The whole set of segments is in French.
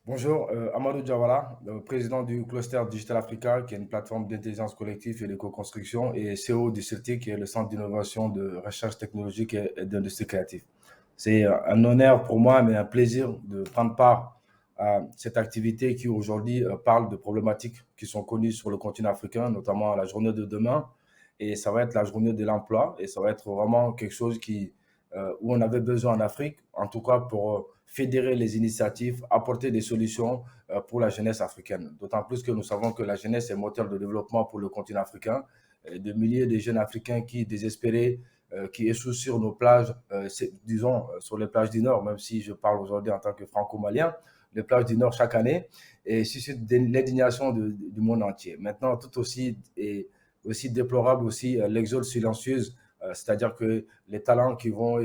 Bonjour, Amadou Diawara, président du Cluster Digital Africa, qui est une plateforme d'intelligence collective et de co-construction, et CEO du CERTIC, qui est le Centre d'innovation de recherche technologique et d'industrie créative. C'est un honneur pour moi, mais un plaisir de prendre part à cette activité qui aujourd'hui parle de problématiques qui sont connues sur le continent africain, notamment la journée de demain. Et ça va être la journée de l'emploi, et ça va être vraiment quelque chose où on avait besoin en Afrique, en tout cas pour fédérer les initiatives, apporter des solutions pour la jeunesse africaine. D'autant plus que nous savons que la jeunesse est moteur de développement pour le continent africain. De milliers de jeunes Africains qui, désespérés, qui échouent sur nos plages, disons sur les plages du Nord, même si je parle aujourd'hui en tant que franco-malien, les plages du Nord chaque année, et suscitent l'indignation du monde entier. Maintenant, tout aussi, et aussi déplorable aussi l'exode silencieuse, c'est-à-dire que les talents qui vont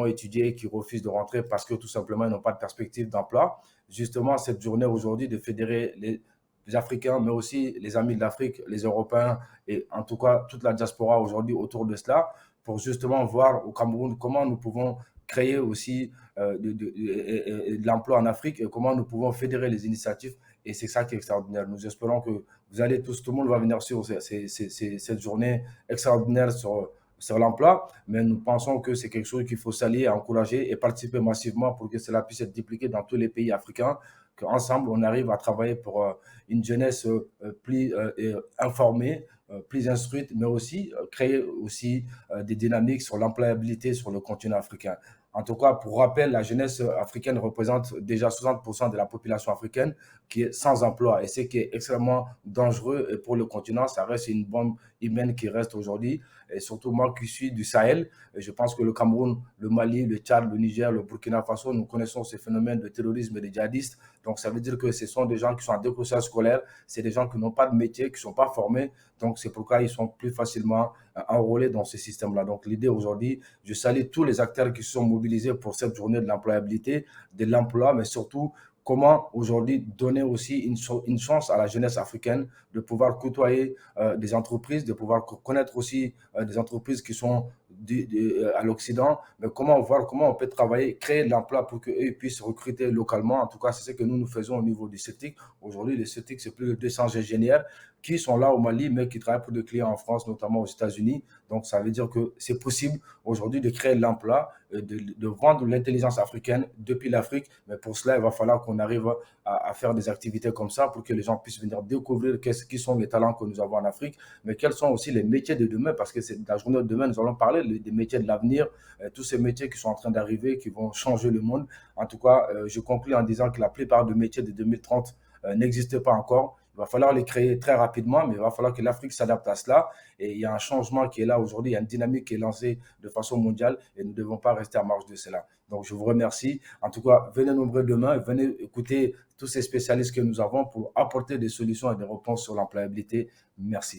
étudier, qui refusent de rentrer parce que tout simplement ils n'ont pas de perspective d'emploi. Justement, cette journée aujourd'hui de fédérer les Africains, mais aussi les amis de l'Afrique, les Européens et en tout cas toute la diaspora aujourd'hui autour de cela, pour justement voir au Cameroun comment nous pouvons créer aussi de l'emploi en Afrique et comment nous pouvons fédérer les initiatives. Et c'est ça qui est extraordinaire. Nous espérons que vous allez tous, tout le monde va venir sur cette journée extraordinaire sur l'emploi, mais nous pensons que c'est quelque chose qu'il faut s'allier, encourager et participer massivement pour que cela puisse être dupliqué dans tous les pays africains, qu'ensemble on arrive à travailler pour une jeunesse plus informée, plus instruite, mais aussi créer aussi des dynamiques sur l'employabilité sur le continent africain. En tout cas, pour rappel, la jeunesse africaine représente déjà 60% de la population africaine qui est sans emploi. Et ce qui est extrêmement dangereux pour le continent, ça reste une bombe humaine qui reste aujourd'hui. Et surtout moi qui suis du Sahel, et je pense que le Cameroun, le Mali, le Tchad, le Niger, le Burkina Faso, nous connaissons ces phénomènes de terrorisme et de djihadistes. Donc ça veut dire que ce sont des gens qui sont en décrochage scolaire, c'est des gens qui n'ont pas de métier, qui ne sont pas formés. Donc c'est pourquoi ils sont plus facilement enrôlés dans ce système-là. Donc l'idée aujourd'hui, je salue tous les acteurs qui sont mobilisés pour cette journée de l'employabilité, de l'emploi, mais surtout comment aujourd'hui donner aussi une chance à la jeunesse africaine de pouvoir côtoyer des entreprises, de pouvoir connaître aussi des entreprises qui sont à l'Occident, mais comment voir comment on peut travailler, créer de l'emploi pour qu'eux puissent recruter localement. En tout cas, c'est ce que nous faisons au niveau du CETIC. Aujourd'hui, le CETIC, c'est plus de 200 ingénieurs qui sont là au Mali, mais qui travaillent pour des clients en France, notamment aux États-Unis. Donc, ça veut dire que c'est possible aujourd'hui de créer de l'emploi, de vendre l'intelligence africaine depuis l'Afrique. Mais pour cela, il va falloir qu'on arrive à faire des activités comme ça pour que les gens puissent venir découvrir qui sont les talents que nous avons en Afrique, mais quels sont aussi les métiers de demain, parce que c'est la journée de demain, nous allons parler des métiers de l'avenir, tous ces métiers qui sont en train d'arriver, qui vont changer le monde. En tout cas, je conclue en disant que la plupart des métiers de 2030 n'existent pas encore. Il va falloir les créer très rapidement, mais il va falloir que l'Afrique s'adapte à cela. Et il y a un changement qui est là aujourd'hui, il y a une dynamique qui est lancée de façon mondiale et nous ne devons pas rester à marge de cela. Donc, je vous remercie. En tout cas, venez nombreux demain, venez écouter tous ces spécialistes que nous avons pour apporter des solutions et des réponses sur l'employabilité. Merci.